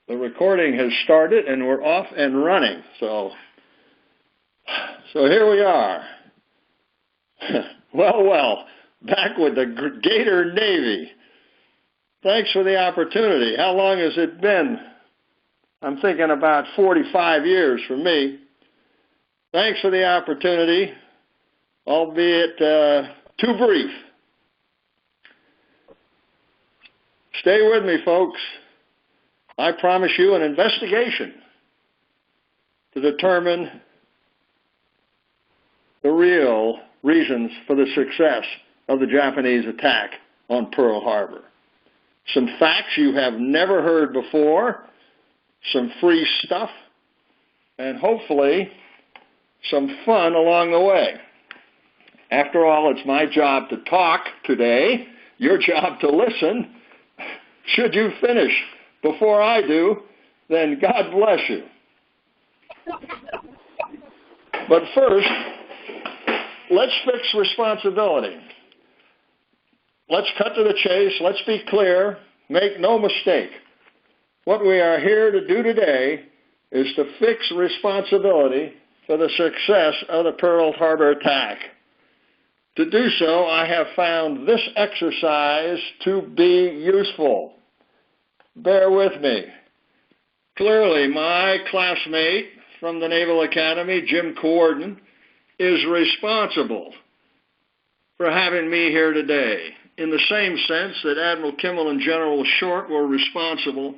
The recording has started and we're off and running. So here we are. Well, back with the Gator Navy. Thanks for the opportunity. How long has it been? I'm thinking about 45 years for me. Thanks for the opportunity, albeit too brief. Stay with me, folks. I promise you an investigation to determine the real reasons for the success of the Japanese attack on Pearl Harbor. Some facts you have never heard before, some free stuff, and hopefully some fun along the way. After all, it's my job to talk today, your job to listen. Should you finish before I do, then God bless you. But first, let's fix responsibility. Let's cut to the chase. Let's be clear. Make no mistake. What we are here to do today is to fix responsibility for the success of the Pearl Harbor attack. To do so, I have found this exercise to be useful. Bear with me. Clearly, my classmate from the Naval Academy, Jim Corden, is responsible for having me here today, in the same sense that Admiral Kimmel and General Short were responsible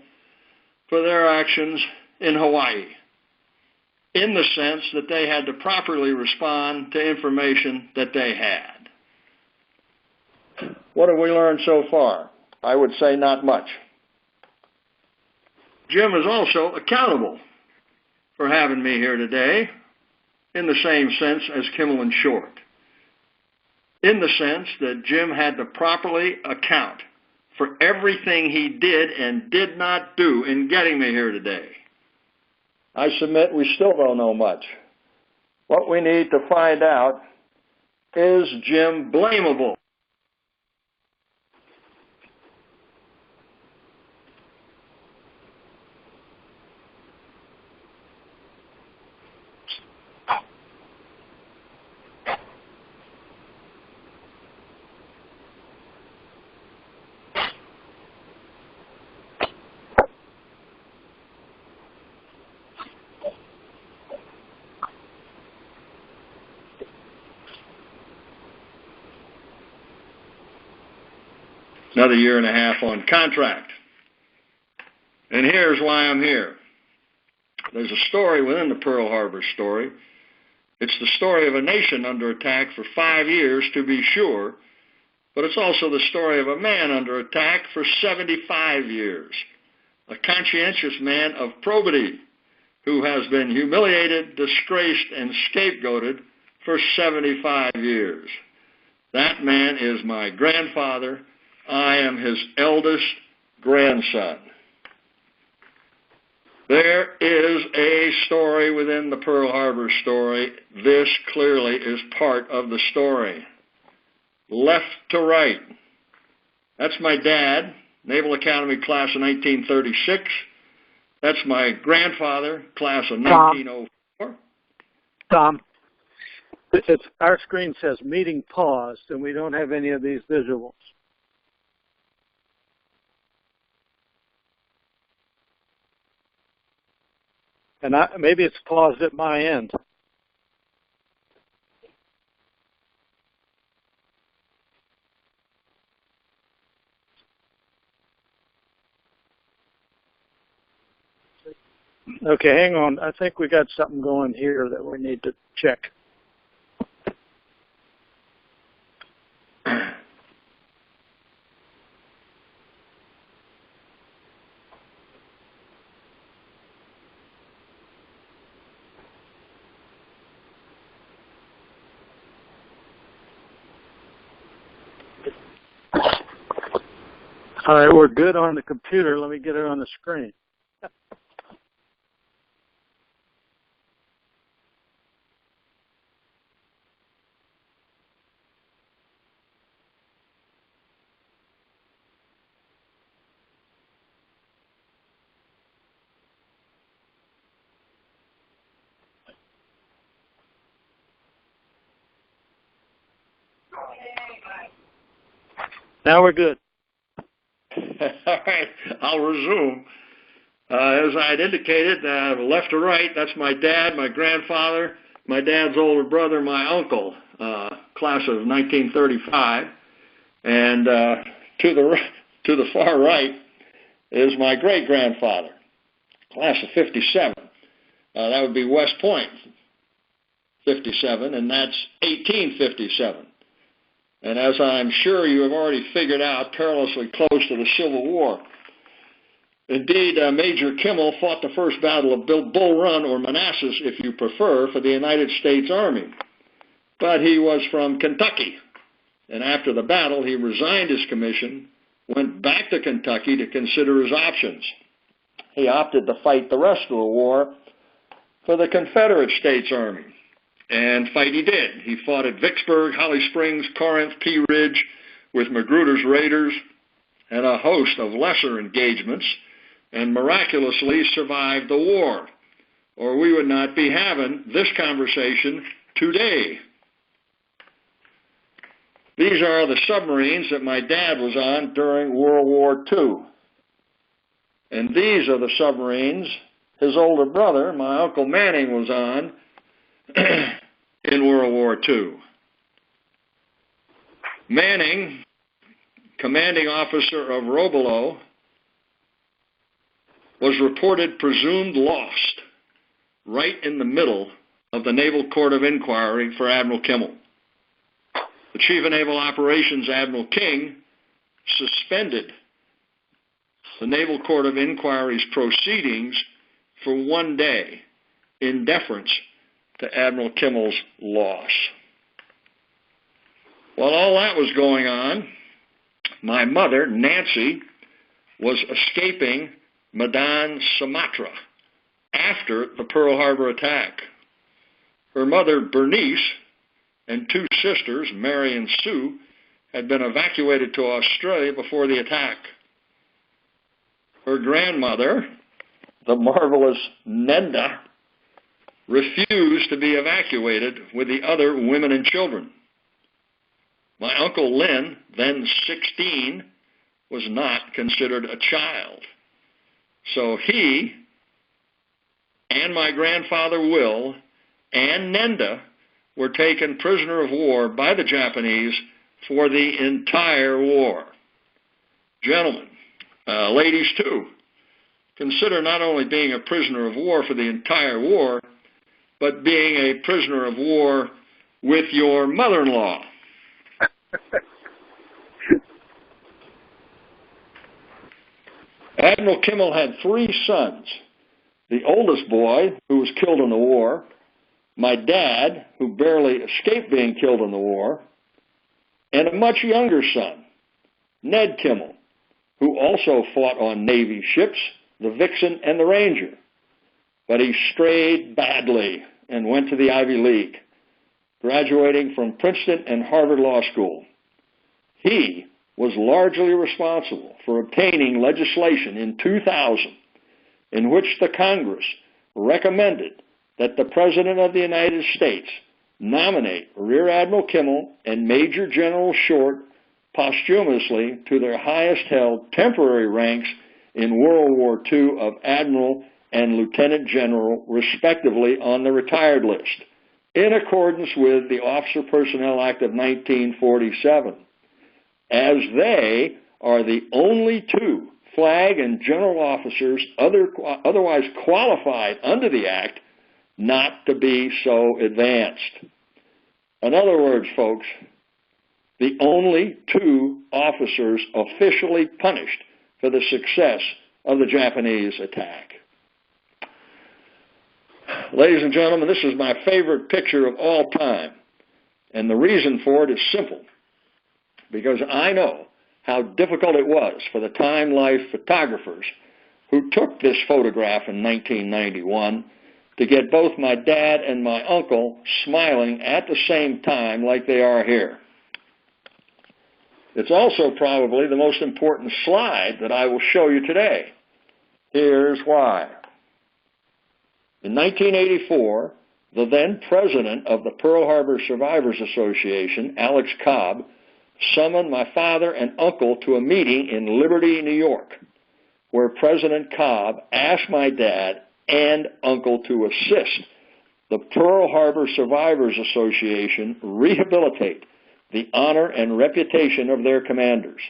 for their actions in Hawaii, in the sense that they had to properly respond to information that they had. What have we learned so far? I would say not much. Jim is also accountable for having me here today, in the same sense as Kimmel and Short, in the sense that Jim had to properly account for everything he did and did not do in getting me here today. I submit we still don't know much. What we need to find out, is Jim blamable? Another year and a half on contract. And here's why I'm here. There's a story within the Pearl Harbor story. It's the story of a nation under attack for 5 years, to be sure, but it's also the story of a man under attack for 75 years, a conscientious man of probity who has been humiliated, disgraced, and scapegoated for 75 years. That man is my grandfather. I am his eldest grandson. There is a story within the Pearl Harbor story. This clearly is part of the story. Left to right. That's my dad, Naval Academy class of 1936. That's my grandfather, class of 1904. Tom, our screen says meeting paused, and we don't have any of these visuals. And maybe it's paused at my end. Okay, hang on. I think we got something going here that we need to check. All right, we're good on the computer. Let me get it on the screen. Now we're good. All right, I'll resume. As I had indicated, left to right, that's my dad, my grandfather, my dad's older brother, my uncle, class of 1935. And to the far right is my great-grandfather, class of 57. That would be West Point, 57, and that's 1857. And as I'm sure you have already figured out, perilously close to the Civil War. Indeed, Major Kimmel fought the first battle of Bull Run, or Manassas, if you prefer, for the United States Army. But he was from Kentucky, and after the battle, he resigned his commission, went back to Kentucky to consider his options. He opted to fight the rest of the war for the Confederate States Army, and fight he did. He fought at Vicksburg, Holly Springs, Corinth, Pea Ridge with Magruder's Raiders, and a host of lesser engagements, and miraculously survived the war, or we would not be having this conversation today. These are the submarines that my dad was on during World War II. And these are the submarines his older brother, my Uncle Manning, was on in World War II. Manning, commanding officer of Robelo, was reported presumed lost right in the middle of the Naval Court of Inquiry for Admiral Kimmel. The Chief of Naval Operations, Admiral King, suspended the Naval Court of Inquiry's proceedings for 1 day in deference to Admiral Kimmel's loss. While all that was going on, my mother, Nancy, was escaping Medan, Sumatra, after the Pearl Harbor attack. Her mother, Bernice, and 2 sisters, Mary and Sue, had been evacuated to Australia before the attack. Her grandmother, the marvelous Nenda, refused to be evacuated with the other women and children. My Uncle Lynn, then 16, was not considered a child. So he and my grandfather Will and Nenda were taken prisoner of war by the Japanese for the entire war. Gentlemen, ladies too, consider not only being a prisoner of war for the entire war, but being a prisoner of war with your mother-in-law. Admiral Kimmel had 3 sons. The oldest boy, who was killed in the war, my dad, who barely escaped being killed in the war, and a much younger son, Ned Kimmel, who also fought on Navy ships, the Vixen and the Ranger. But he strayed badly and went to the Ivy League, graduating from Princeton and Harvard Law School. He was largely responsible for obtaining legislation in 2000 in which the Congress recommended that the President of the United States nominate Rear Admiral Kimmel and Major General Short posthumously to their highest held temporary ranks in World War II of Admiral and Lieutenant General, respectively, on the retired list, in accordance with the Officer Personnel Act of 1947, as they are the only 2 flag and general officers otherwise qualified under the Act not to be so advanced. In other words, folks, the only 2 officers officially punished for the success of the Japanese attack. Ladies and gentlemen, this is my favorite picture of all time, and the reason for it is simple, because I know how difficult it was for the Time Life photographers who took this photograph in 1991 to get both my dad and my uncle smiling at the same time like they are here. It's also probably the most important slide that I will show you today. Here's why. In 1984, the then president of the Pearl Harbor Survivors Association, Alex Cobb, summoned my father and uncle to a meeting in Liberty, New York, where President Cobb asked my dad and uncle to assist the Pearl Harbor Survivors Association rehabilitate the honor and reputation of their commanders.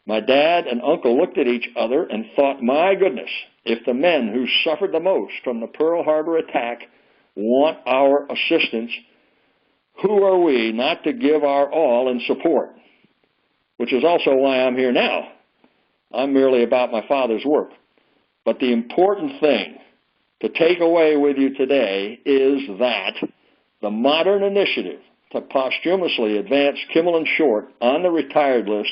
My dad and uncle looked at each other and thought, my goodness, if the men who suffered the most from the Pearl Harbor attack want our assistance, who are we not to give our all in support? Which is also why I'm here now. I'm merely about my father's work. But the important thing to take away with you today is that the modern initiative to posthumously advance Kimmel and Short on the retired list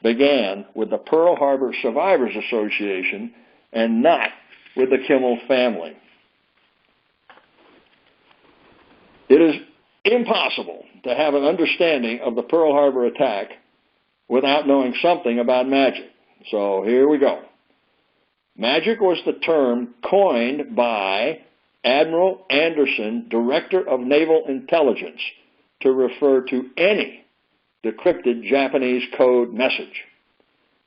began with the Pearl Harbor Survivors Association and not with the Kimmel family. It is impossible to have an understanding of the Pearl Harbor attack without knowing something about magic. So here we go. Magic was the term coined by Admiral Anderson, Director of Naval Intelligence, to refer to any decrypted Japanese code message.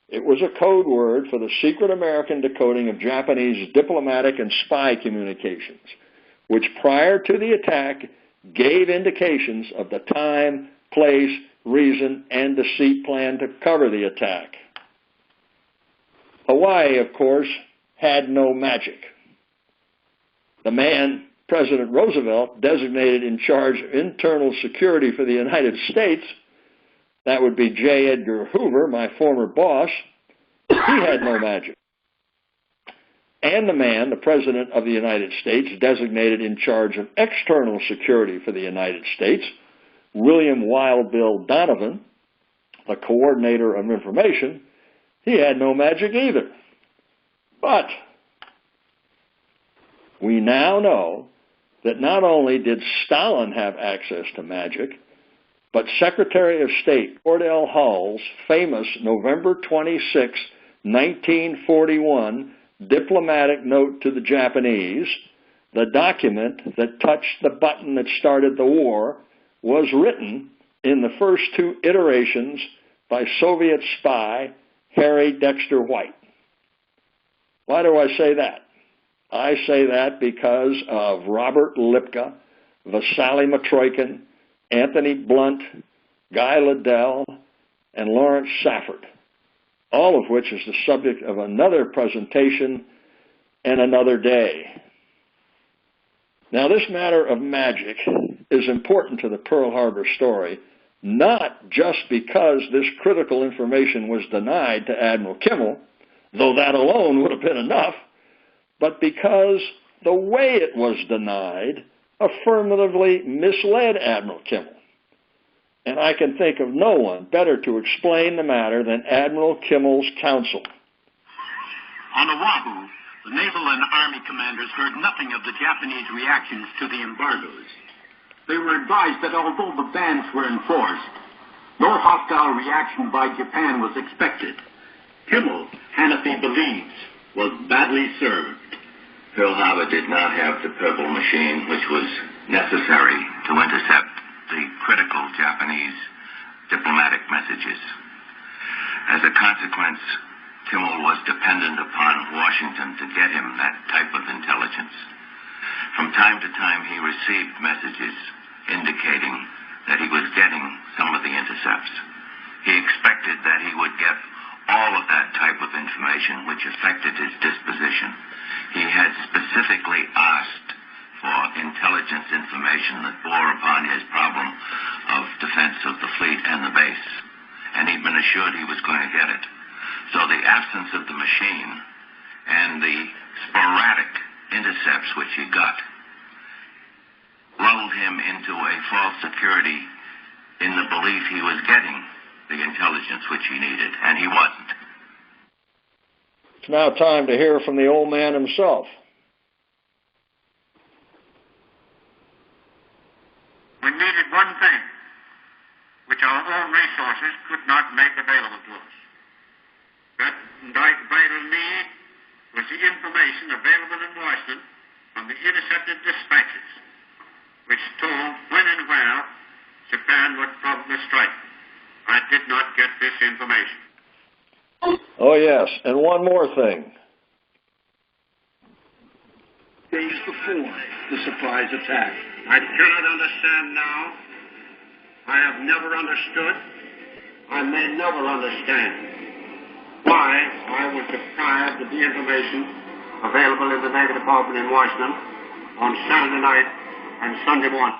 It was a code word for the secret American decoding of Japanese diplomatic and spy communications, which prior to the attack gave indications of the time, place, reason, and deceit planned to cover the attack. Hawaii, of course, had no magic. The man President Roosevelt designated in charge of internal security for the United States, that would be J. Edgar Hoover, my former boss, he had no magic. And the man, the President of the United States, designated in charge of external security for the United States, William Wild Bill Donovan, the coordinator of information, he had no magic either. But we now know that not only did Stalin have access to magic, but Secretary of State Cordell Hull's famous November 26, 1941 diplomatic note to the Japanese, the document that touched the button that started the war, was written in the first two iterations by Soviet spy Harry Dexter White. Why do I say that? I say that because of Robert Lipka, Vasily Matroikin, Anthony Blunt, Guy Liddell, and Lawrence Safford, all of which is the subject of another presentation and another day. Now, this matter of magic is important to the Pearl Harbor story, not just because this critical information was denied to Admiral Kimmel, though that alone would have been enough, but because the way it was denied affirmatively misled Admiral Kimmel. And I can think of no one better to explain the matter than Admiral Kimmel's counsel. On Oahu, the naval and army commanders heard nothing of the Japanese reactions to the embargoes. They were advised that although the bans were enforced, no hostile reaction by Japan was expected. Kimmel, Hannafy believes, was badly served. Pearl Harbor did not have the purple machine which was necessary to intercept the critical Japanese diplomatic messages. As a consequence, Kimmel was dependent upon Washington to get him that type of intelligence. From time to time, he received messages indicating that he was getting some of the intercepts. He expected that he would get all of that type of information which affected his disposition. He had specifically asked for intelligence information that bore upon his problem of defense of the fleet and the base, and he'd been assured he was going to get it. So the absence of the machine and the sporadic intercepts which he got lulled him into a false security in the belief he was getting the intelligence which he needed, and he wasn't. It's now time to hear from the old man himself. We needed one thing, which our own resources could not make available to us. That vital need was the information available in Washington from the intercepted dispatches, which told when and where Japan would probably strike. I did not get this information. Oh, yes. And one more thing. Days before the surprise attack. I cannot understand now. I have never understood. I may never understand why I was deprived of the information available in the Navy Department in Washington on Saturday night and Sunday morning.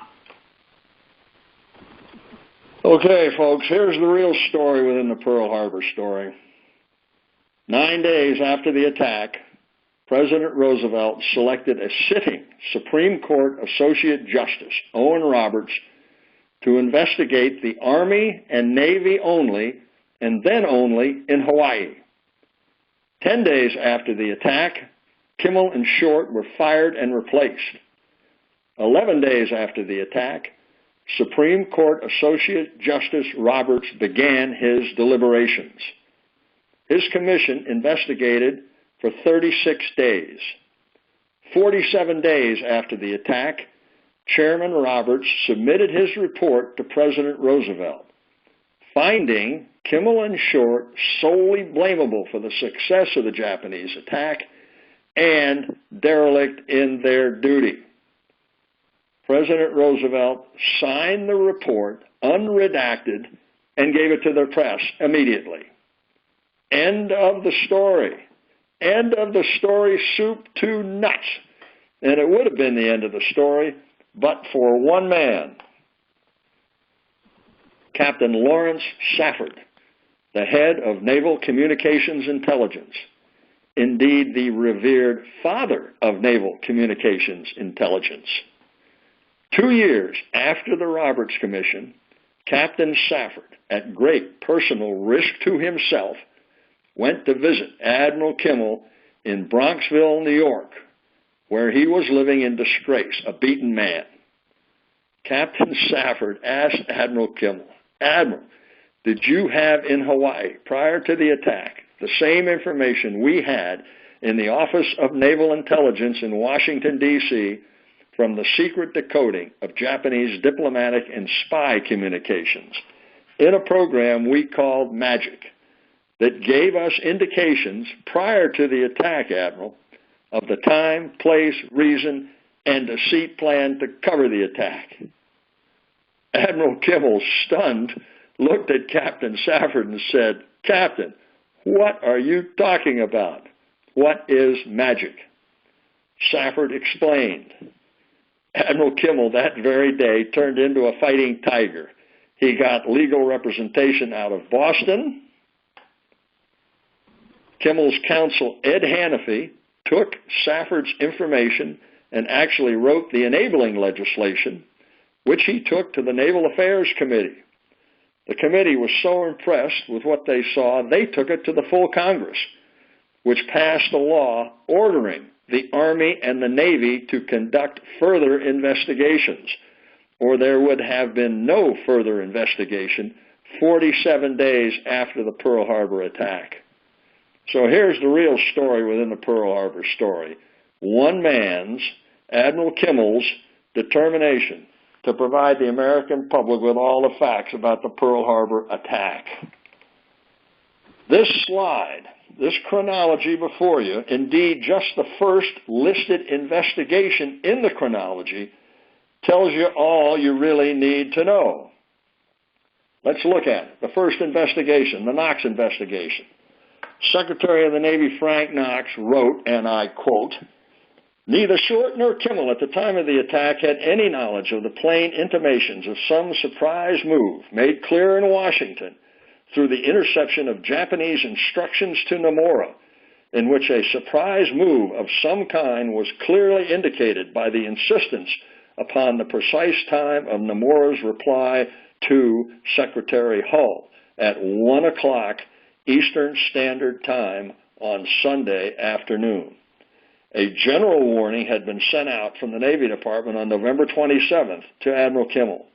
Okay, folks, here's the real story within the Pearl Harbor story. 9 days after the attack, President Roosevelt selected a sitting Supreme Court Associate Justice, Owen Roberts, to investigate the Army and Navy only, and then only, in Hawaii. 10 days after the attack, Kimmel and Short were fired and replaced. 11 days after the attack, Supreme Court Associate Justice Roberts began his deliberations. His commission investigated for 36 days. 47 days after the attack, Chairman Roberts submitted his report to President Roosevelt, finding Kimmel and Short solely blamable for the success of the Japanese attack and derelict in their duty. President Roosevelt signed the report unredacted and gave it to the press immediately. End of the story. End of the story, soup to nuts. And it would have been the end of the story, but for one man, Captain Lawrence Safford, the head of Naval Communications Intelligence, indeed the revered father of Naval Communications Intelligence. 2 years after the Roberts Commission, Captain Safford, at great personal risk to himself, went to visit Admiral Kimmel in Bronxville, New York, where he was living in disgrace, a beaten man. Captain Safford asked Admiral Kimmel, "Admiral, did you have in Hawaii, prior to the attack, the same information we had in the Office of Naval Intelligence in Washington, D.C., from the secret decoding of Japanese diplomatic and spy communications in a program we called MAGIC that gave us indications prior to the attack, Admiral, of the time, place, reason, and deceit plan to cover the attack?" Admiral Kimmel, stunned, looked at Captain Safford and said, "Captain, what are you talking about? What is MAGIC?" Safford explained. Admiral Kimmel that very day turned into a fighting tiger. He got legal representation out of Boston. Kimmel's counsel, Ed Hannafy, took Safford's information and actually wrote the enabling legislation, which he took to the Naval Affairs Committee. The committee was so impressed with what they saw, they took it to the full Congress, which passed a law ordering the Army and the Navy to conduct further investigations, or there would have been no further investigation 47 days after the Pearl Harbor attack. So here's the real story within the Pearl Harbor story. One man's, Admiral Kimmel's, determination to provide the American public with all the facts about the Pearl Harbor attack. This slide, this chronology before you, indeed just the first listed investigation in the chronology, tells you all you really need to know. Let's look at it. The first investigation, the Knox investigation. Secretary of the Navy Frank Knox wrote, and I quote, "Neither Short nor Kimmel at the time of the attack had any knowledge of the plain intimations of some surprise move made clear in Washington through the interception of Japanese instructions to Nomura, in which a surprise move of some kind was clearly indicated by the insistence upon the precise time of Nomura's reply to Secretary Hull at 1 o'clock Eastern Standard Time on Sunday afternoon. A general warning had been sent out from the Navy Department on November 27th to Admiral Kimmel.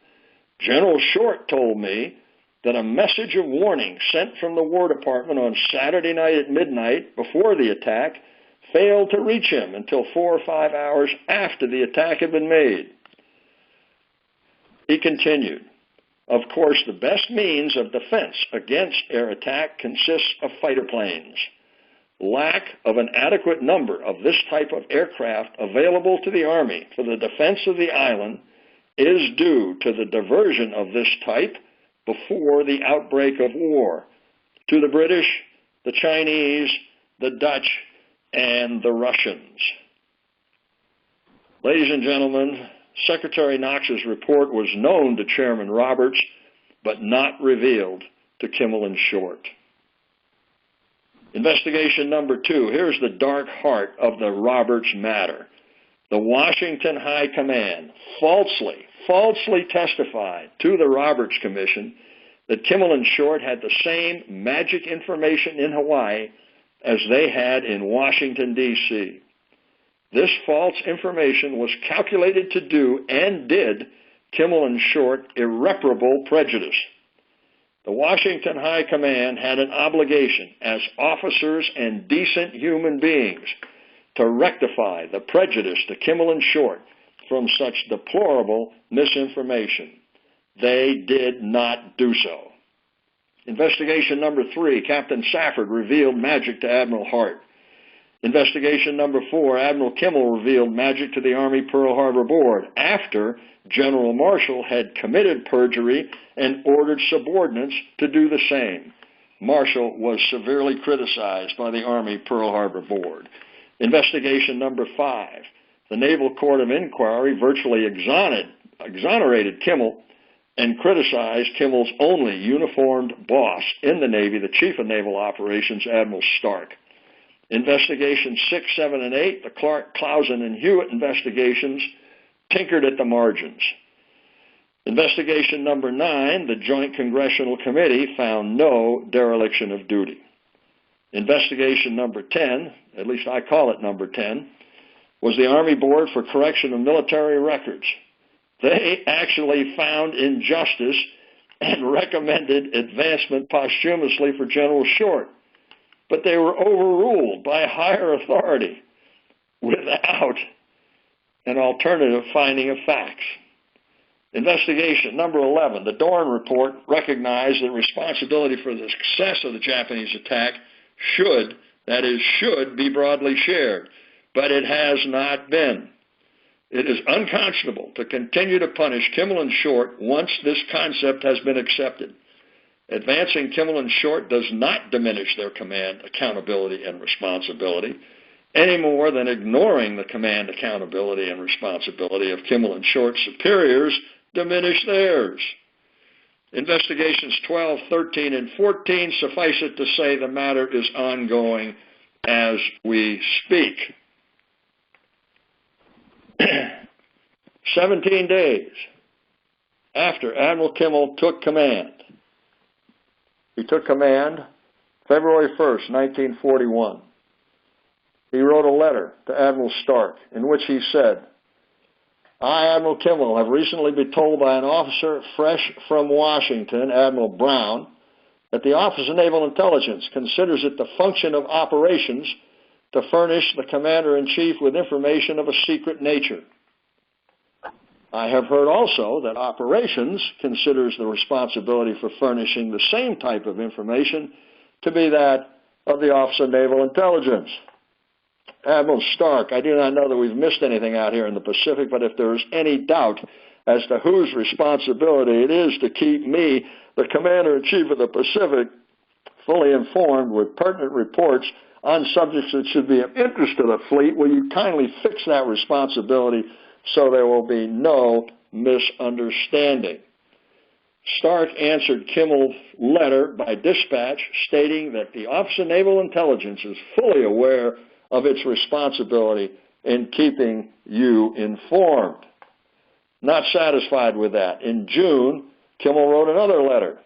General Short told me that a message of warning sent from the War Department on Saturday night at midnight before the attack failed to reach him until 4 or 5 hours after the attack had been made." He continued, Of course, the best means of defense against air attack consists of fighter planes. Lack of an adequate number of this type of aircraft available to the Army for the defense of the island is due to the diversion of this type before the outbreak of war to the British, the Chinese, the Dutch, and the Russians. Ladies and gentlemen, Secretary Knox's report was known to Chairman Roberts, but not revealed to Kimmel and Short. Investigation number 2. Here's the dark heart of the Roberts matter. The Washington High Command falsely testified to the Roberts Commission that Kimmel and Short had the same magic information in Hawaii as they had in Washington, D.C. This false information was calculated to do, and did, Kimmel and Short irreparable prejudice. The Washington High Command had an obligation as officers and decent human beings to rectify the prejudice to Kimmel and Short from such deplorable misinformation. They did not do so. Investigation number 3, Captain Safford revealed magic to Admiral Hart. Investigation number 4, Admiral Kimmel revealed magic to the Army Pearl Harbor Board after General Marshall had committed perjury and ordered subordinates to do the same. Marshall was severely criticized by the Army Pearl Harbor Board. Investigation number 5, the Naval Court of Inquiry virtually exonerated Kimmel and criticized Kimmel's only uniformed boss in the Navy, the Chief of Naval Operations, Admiral Stark. Investigations 6, 7, and 8, the Clark, Clausen, and Hewitt investigations, tinkered at the margins. Investigation number 9, the Joint Congressional Committee found no dereliction of duty. Investigation number 10, at least I call it number 10, was the Army Board for Correction of Military Records. They actually found injustice and recommended advancement posthumously for General Short, but they were overruled by higher authority without an alternative finding of facts. Investigation number 11, the Dorn Report recognized that responsibility for the success of the Japanese attack should be broadly shared, but it has not been. It is unconscionable to continue to punish Kimmel and Short once this concept has been accepted. Advancing Kimmel and Short does not diminish their command, accountability, and responsibility, any more than ignoring the command, accountability, and responsibility of Kimmel and Short's superiors diminish theirs. Investigations 12, 13, and 14, suffice it to say the matter is ongoing as we speak. 17 days after Admiral Kimmel took command. He took command February 1st, 1941. He wrote a letter to Admiral Stark in which he said, I, Admiral Kimmel, have recently been told by an officer fresh from Washington, Admiral Brown, that the Office of Naval Intelligence considers it the function of operations to furnish the Commander-in-Chief with information of a secret nature. I have heard also that operations considers the responsibility for furnishing the same type of information to be that of the Office of Naval Intelligence. Admiral Stark, I do not know that we've missed anything out here in the Pacific, but if there is any doubt as to whose responsibility it is to keep me, the Commander-in-Chief of the Pacific, fully informed with pertinent reports on subjects that should be of interest to the fleet, will you kindly fix that responsibility so there will be no misunderstanding? Stark answered Kimmel's letter by dispatch, stating that the Office of Naval Intelligence is fully aware of its responsibility in keeping you informed. Not satisfied with that, in June, Kimmel wrote another letter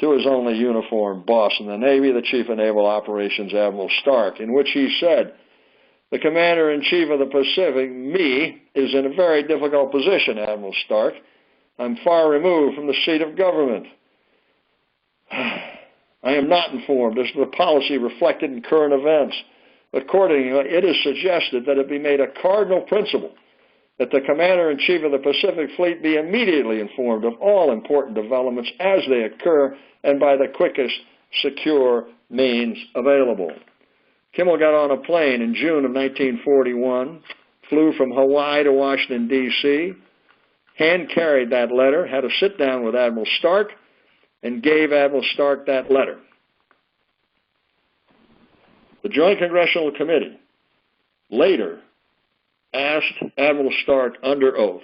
to his only uniformed boss in the Navy, the Chief of Naval Operations, Admiral Stark, in which he said, the Commander-in-Chief of the Pacific, me, is in a very difficult position, Admiral Stark. I'm far removed from the seat of government. I am not informed as to the policy reflected in current events. Accordingly, it is suggested that it be made a cardinal principle that the Commander-in-Chief of the Pacific Fleet be immediately informed of all important developments as they occur and by the quickest secure means available. Kimmel got on a plane in June of 1941, flew from Hawaii to Washington, D.C., hand-carried that letter, had a sit-down with Admiral Stark, and gave Admiral Stark that letter. The Joint Congressional Committee later asked Admiral Stark under oath,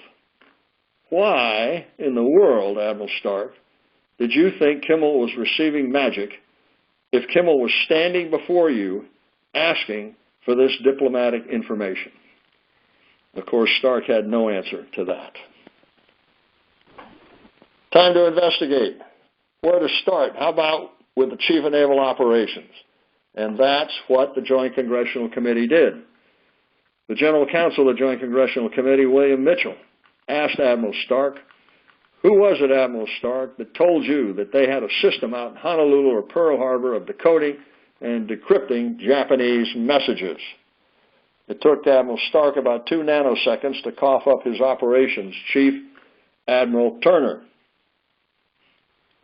why in the world, Admiral Stark, did you think Kimmel was receiving magic if Kimmel was standing before you asking for this diplomatic information? Of course, Stark had no answer to that. Time to investigate. Where to start? How about with the Chief of Naval Operations? And that's what the Joint Congressional Committee did. The General Counsel of the Joint Congressional Committee, William Mitchell, asked Admiral Stark, who was it, Admiral Stark, that told you that they had a system out in Honolulu or Pearl Harbor of decoding and decrypting Japanese messages? It took Admiral Stark about 2 nanoseconds to cough up his operations chief, Admiral Turner.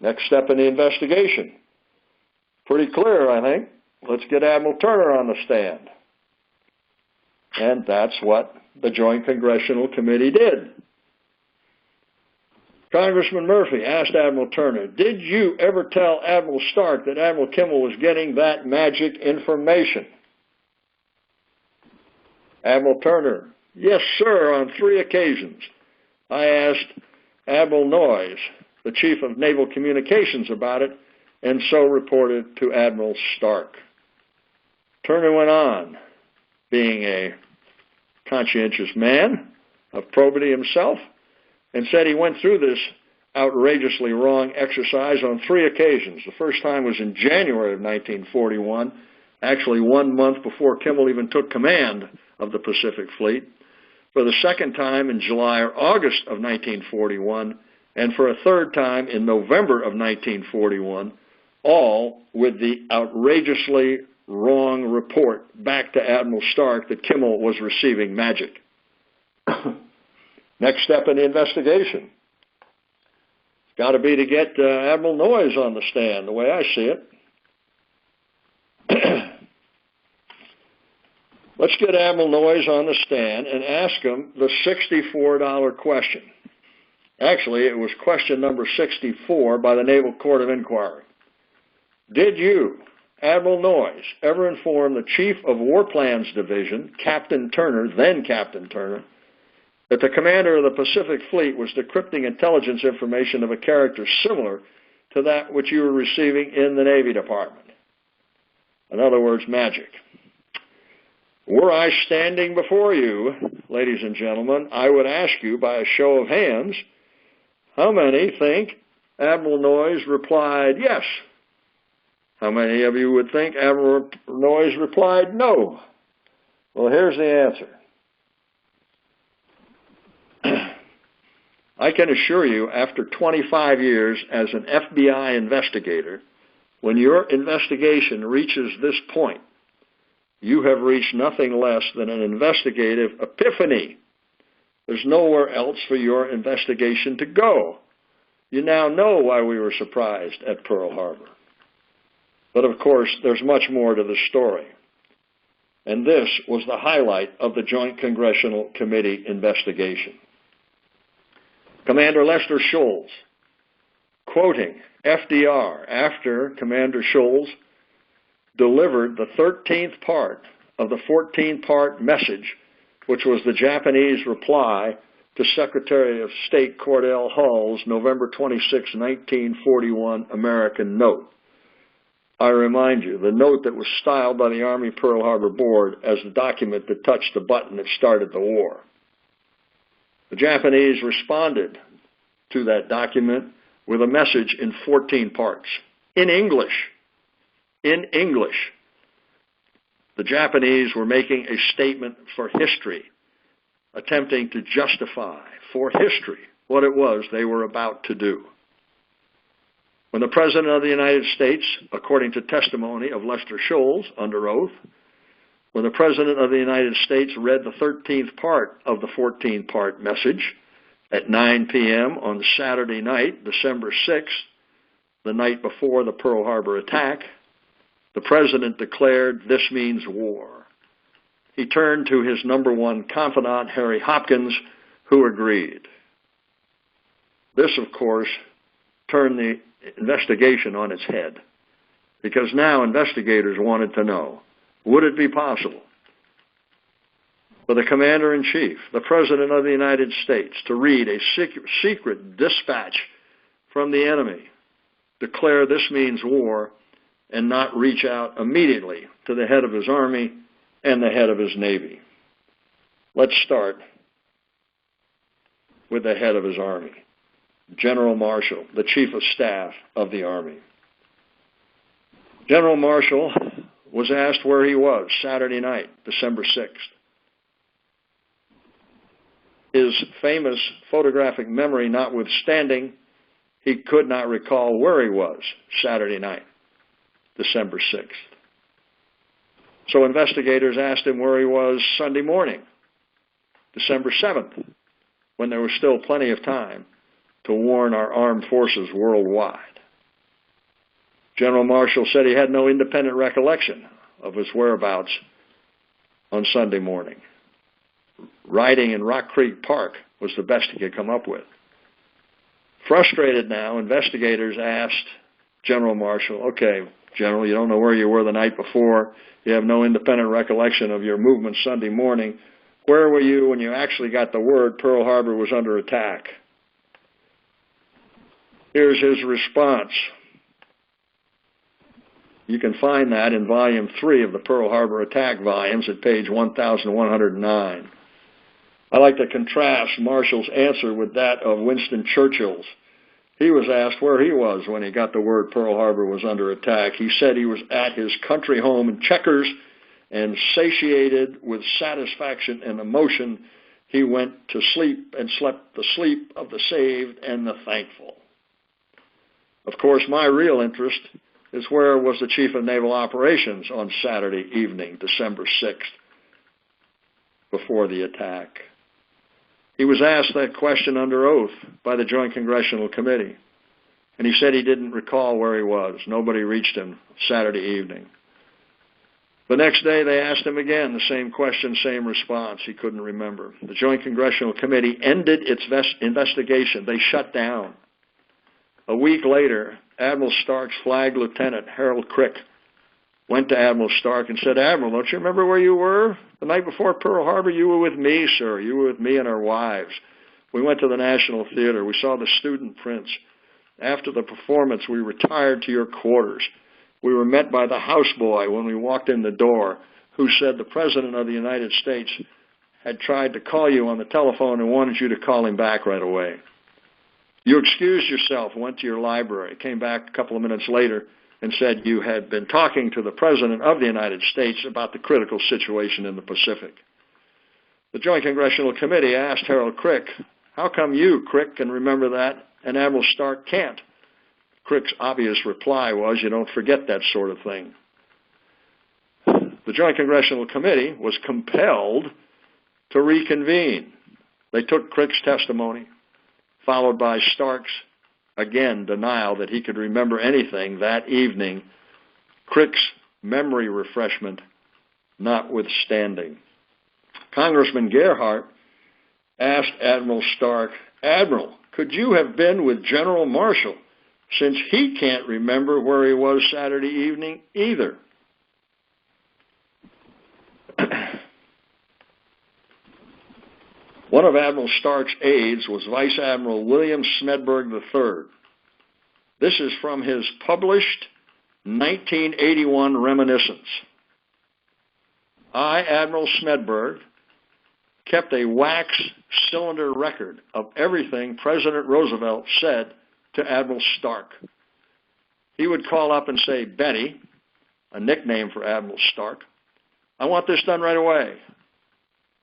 Next step in the investigation. Pretty clear, I think. Let's get Admiral Turner on the stand. And that's what the Joint Congressional Committee did. Congressman Murphy asked Admiral Turner, did you ever tell Admiral Stark that Admiral Kimmel was getting that magic information? Admiral Turner, yes, sir, on 3 occasions. I asked Admiral Noyes, the Chief of Naval Communications, about it, and so reported to Admiral Stark. Turner went on, being a conscientious man of probity himself, and said he went through this outrageously wrong exercise on 3 occasions. The first time was in January of 1941, actually 1 month before Kimmel even took command of the Pacific Fleet, for the second time in July or August of 1941, and for a third time in November of 1941, all with the outrageously wrong report back to Admiral Stark that Kimmel was receiving magic. Next step in the investigation. It's got to be to get Admiral Noyes on the stand, the way I see it. Let's get Admiral Noyes on the stand and ask him the $64 question. Actually, it was question number 64 by the Naval Court of Inquiry. Did you, Admiral Noyes, ever inform the Chief of War Plans Division, Captain Turner, then Captain Turner, that the commander of the Pacific Fleet was decrypting intelligence information of a character similar to that which you were receiving in the Navy Department? In other words, magic. Were I standing before you, ladies and gentlemen, I would ask you by a show of hands, how many think Admiral Noyes replied yes? How many of you would think Admiral Noyes replied no? Well, here's the answer. I can assure you, after 25 years as an FBI investigator, when your investigation reaches this point, you have reached nothing less than an investigative epiphany. There's nowhere else for your investigation to go. You now know why we were surprised at Pearl Harbor. But of course, there's much more to the story. And this was the highlight of the Joint Congressional Committee investigation. Commander Lester Sholes, quoting FDR after Commander Sholes delivered the 13th part of the 14-part message, which was the Japanese reply to Secretary of State Cordell Hull's November 26, 1941 American note. I remind you, the note that was styled by the Army Pearl Harbor Board as the document that touched the button that started the war. The Japanese responded to that document with a message in 14 parts, in English. In English. The Japanese were making a statement for history, attempting to justify for history what it was they were about to do. When the President of the United States, according to testimony of Lester Sholes under oath, when the President of the United States read the 13th part of the 14-part message at 9 p.m. on Saturday night, December 6th, the night before the Pearl Harbor attack, the President declared, "This means war." He turned to his number one confidant, Harry Hopkins, who agreed. This, of course, turned the investigation on its head, because now investigators wanted to know, would it be possible for the Commander-in-Chief, the President of the United States, to read a secret dispatch from the enemy, declare this means war, and not reach out immediately to the head of his Army and the head of his Navy? Let's start with the head of his Army, General Marshall, the Chief of Staff of the Army. General Marshall was asked where he was Saturday night, December 6th. His famous photographic memory notwithstanding, he could not recall where he was Saturday night, December 6th. So investigators asked him where he was Sunday morning, December 7th, when there was still plenty of time to warn our armed forces worldwide. General Marshall said he had no independent recollection of his whereabouts on Sunday morning. Riding in Rock Creek Park was the best he could come up with. Frustrated now, investigators asked General Marshall, "Okay, General, you don't know where you were the night before. You have no independent recollection of your movement Sunday morning. Where were you when you actually got the word Pearl Harbor was under attack?" Here's his response. You can find that in Volume 3 of the Pearl Harbor Attack volumes at page 1109. I like to contrast Marshall's answer with that of Winston Churchill's. He was asked where he was when he got the word Pearl Harbor was under attack. He said he was at his country home in Chequers, and satiated with satisfaction and emotion, he went to sleep and slept the sleep of the saved and the thankful. Of course, my real interest is where was the Chief of Naval Operations on Saturday evening, December 6th, before the attack. He was asked that question under oath by the Joint Congressional Committee, and he said he didn't recall where he was. Nobody reached him Saturday evening. The next day they asked him again, the same question, same response. He couldn't remember. The Joint Congressional Committee ended its investigation. They shut down. A week later, Admiral Stark's flag lieutenant, Harold Crick, went to Admiral Stark and said, "Admiral, don't you remember where you were the night before Pearl Harbor? You were with me, sir. You were with me and our wives. We went to the National Theater. We saw the student prince. After the performance, we retired to your quarters. We were met by the houseboy when we walked in the door, who said the President of the United States had tried to call you on the telephone and wanted you to call him back right away. You excused yourself, went to your library, came back a couple of minutes later and said you had been talking to the President of the United States about the critical situation in the Pacific." The Joint Congressional Committee asked Harold Crick, "How come you, Crick, can remember that and Admiral Stark can't?" Crick's obvious reply was, "You don't forget that sort of thing." The Joint Congressional Committee was compelled to reconvene. They took Crick's testimony, followed by Stark's, again, denial that he could remember anything that evening, Crick's memory refreshment notwithstanding. Congressman Gerhardt asked Admiral Stark, "Admiral, could you have been with General Marshall, since he can't remember where he was Saturday evening either?" One of Admiral Stark's aides was Vice Admiral William Smedberg III. This is from his published 1981 reminiscence. I, Admiral Smedberg, kept a wax cylinder record of everything President Roosevelt said to Admiral Stark. He would call up and say, "Betty," a nickname for Admiral Stark, "I want this done right away."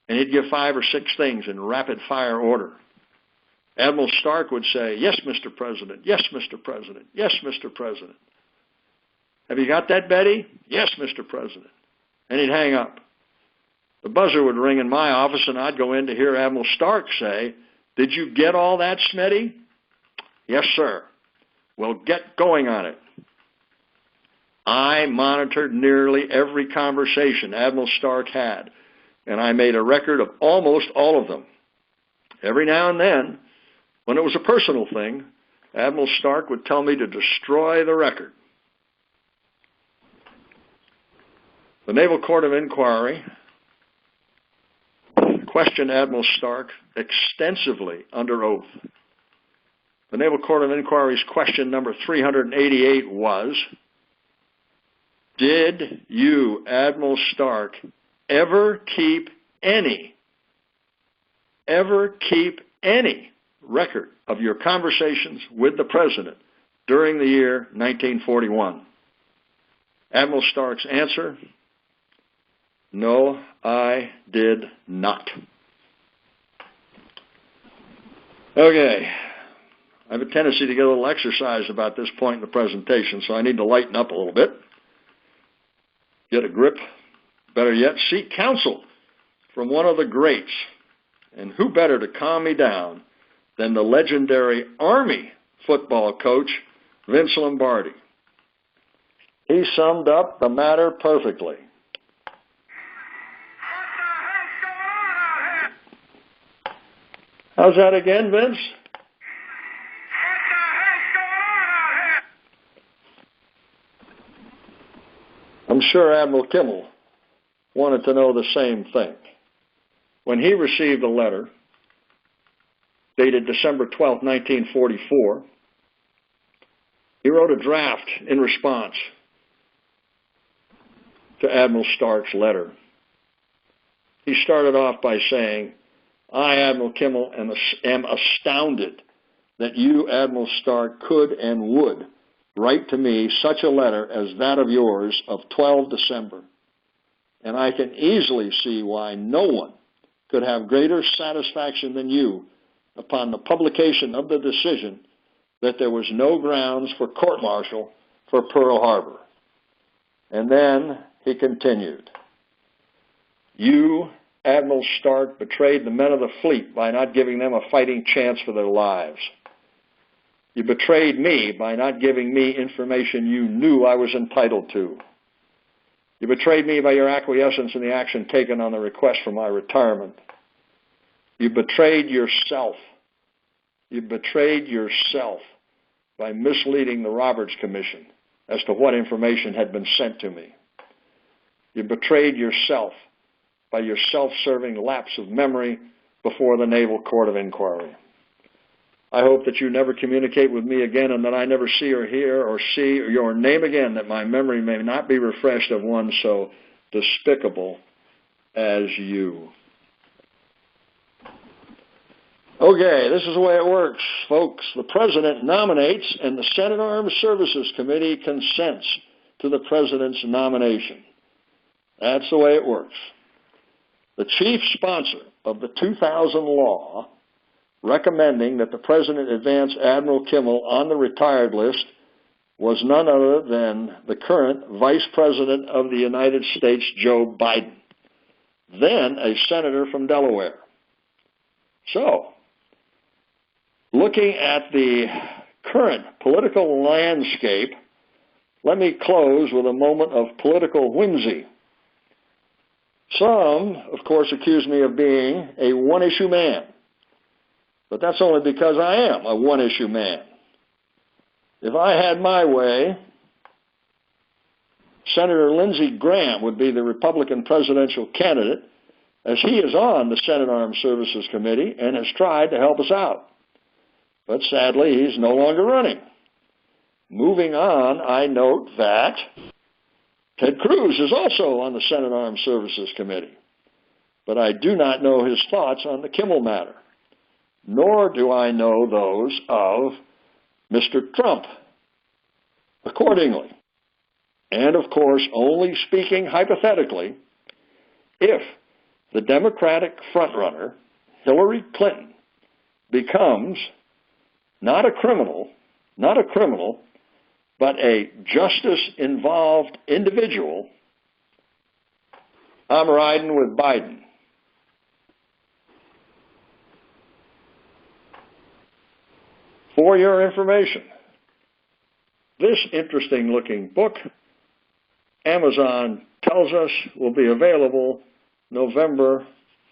And he'd give 5 or 6 things in rapid-fire order. Admiral Stark would say, "Yes, Mr. President. Yes, Mr. President. Yes, Mr. President." "Have you got that, Betty?" "Yes, Mr. President." And he'd hang up. the buzzer would ring in my office, and I'd go in to hear Admiral Stark say, "Did you get all that, Smitty?" "Yes, sir." "Well, get going on it." I monitored nearly every conversation Admiral Stark had, and I made a record of almost all of them. Every now and then, when it was a personal thing, Admiral Stark would tell me to destroy the record. The Naval Court of Inquiry questioned Admiral Stark extensively under oath. The Naval Court of Inquiry's question number 388 was, did you, Admiral Stark, ever keep any record of your conversations with the President during the year 1941? Admiral Stark's answer, no, I did not. Okay, I have a tendency to get a little exercise about this point in the presentation, so I need to lighten up a little bit. Get a grip. Better yet, seek counsel from one of the greats. And who better to calm me down than the legendary Army football coach, Vince Lombardi. He summed up the matter perfectly. How's that again, Vince? I'm sure Admiral Kimmel wanted to know the same thing. When he received a letter dated December 12, 1944, he wrote a draft in response to Admiral Stark's letter. He started off by saying, I, Admiral Kimmel, am astounded that you, Admiral Stark, could and would write to me such a letter as that of yours of 12 December. And I can easily see why no one could have greater satisfaction than you upon the publication of the decision that there was no grounds for court-martial for Pearl Harbor. And then he continued, you, Admiral Stark, betrayed the men of the fleet by not giving them a fighting chance for their lives. You betrayed me by not giving me information you knew I was entitled to. You betrayed me by your acquiescence in the action taken on the request for my retirement. You betrayed yourself. You betrayed yourself by misleading the Roberts Commission as to what information had been sent to me. You betrayed yourself by your self-serving lapse of memory before the Naval Court of Inquiry. I hope that you never communicate with me again and that I never see or hear or see your name again, that my memory may not be refreshed of one so despicable as you. Okay, this is the way it works, folks. The President nominates and the Senate Armed Services Committee consents to the President's nomination. That's the way it works. The chief sponsor of the 2000 law recommending that the President advance Admiral Kimmel on the retired list was none other than the current Vice President of the United States, Joe Biden, then a senator from Delaware. So, looking at the current political landscape, let me close with a moment of political whimsy. Some, of course, accuse me of being a one-issue man. But that's only because I am a one-issue man. If I had my way, Senator Lindsey Graham would be the Republican presidential candidate, as he is on the Senate Armed Services Committee and has tried to help us out. But sadly, he's no longer running. Moving on, I note that Ted Cruz is also on the Senate Armed Services Committee. But I do not know his thoughts on the Kimmel matter, nor do I know those of Mr. Trump. Accordingly, and of course only speaking hypothetically, if the Democratic frontrunner, Hillary Clinton, becomes not a criminal, but a justice-involved individual, I'm riding with Biden. For your information, this interesting-looking book, Amazon tells us, will be available November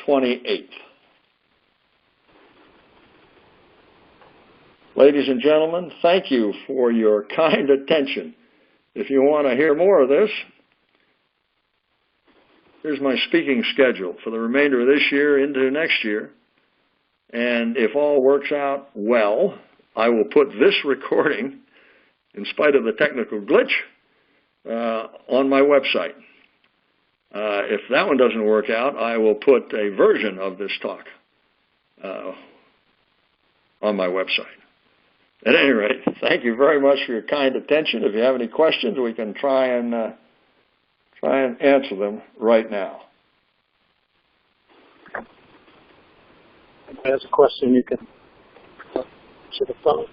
28th. Ladies and gentlemen, thank you for your kind attention. If you want to hear more of this, here's my speaking schedule for the remainder of this year into next year. And if all works out well, I will put this recording, in spite of the technical glitch, on my website. If that one doesn't work out, I will put a version of this talk on my website. At any rate, thank you very much for your kind attention. If you have any questions, we can try and answer them right now. If there's a question, you can to the phone.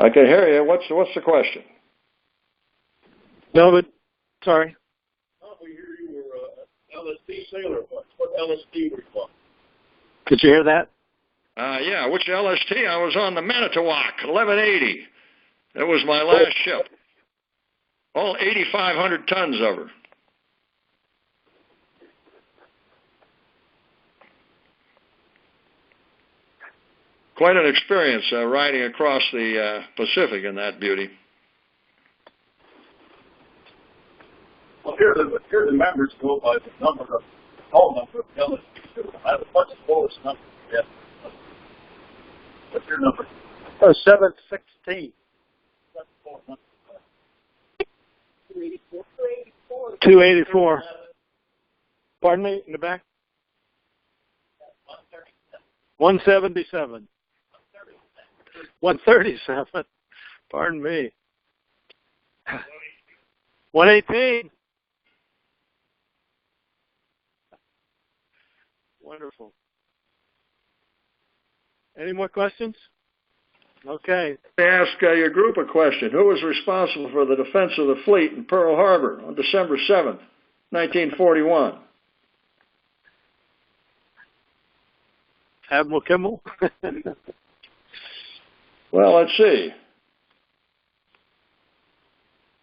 I can hear you. What's the question? No, but sorry. Oh, we hear you were LSD sailor. What LSD were you on? Did you hear that? Yeah, which LST? I was on the Manitowoc, 1180. That was my last ship. All 8,500 tons of her. Quite an experience riding across the Pacific in that beauty. Well, here the members go by the number of call number of LSD. What's the lowest number? Yeah. What's your number? 716. 284. Pardon me, in the back? 177. 137. Pardon me. 118. Wonderful. Any more questions? Okay. Let me ask your group a question. Who was responsible for the defense of the fleet in Pearl Harbor on December 7th, 1941? Admiral Kimmel? Well, let's see.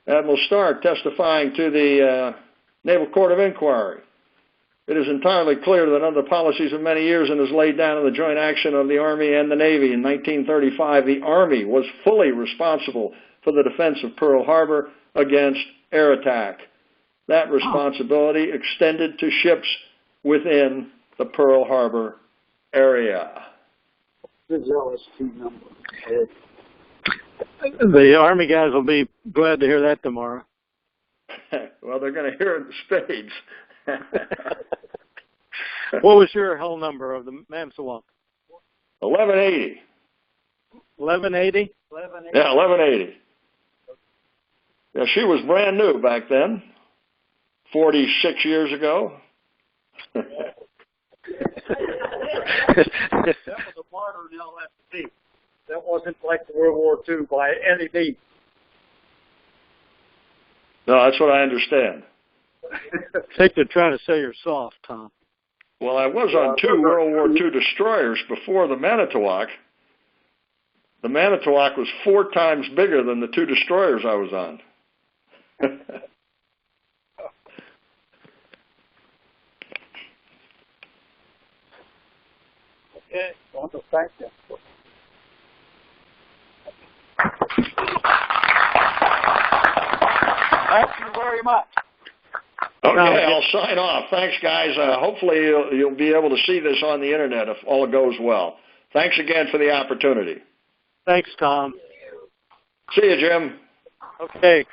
Admiral Stark testifying to the Naval Court of Inquiry. It is entirely clear that under the policies of many years and as laid down in the joint action of the Army and the Navy in 1935, the Army was fully responsible for the defense of Pearl Harbor against air attack. That responsibility extended to ships within the Pearl Harbor area. The Army guys will be glad to hear that tomorrow. Well, they're going to hear it in spades. What was your hull number of the Manitowoc? 1180. 1180? Yeah, 1180. Yeah, she was brand new back then, 46 years ago. That was a modern LSD. That wasn't like World War II by any means. No, that's what I understand. I think they're trying to say you're soft, Tom. Well, I was on 2 World War II destroyers before the Manitowoc. The Manitowoc was 4 times bigger than the 2 destroyers I was on. Okay, I want to thank you. Thank you very much. Okay, I'll sign off. Thanks, guys. Hopefully you'll be able to see this on the Internet if all goes well. Thanks again for the opportunity. Thanks, Tom. See you, Jim. Okay.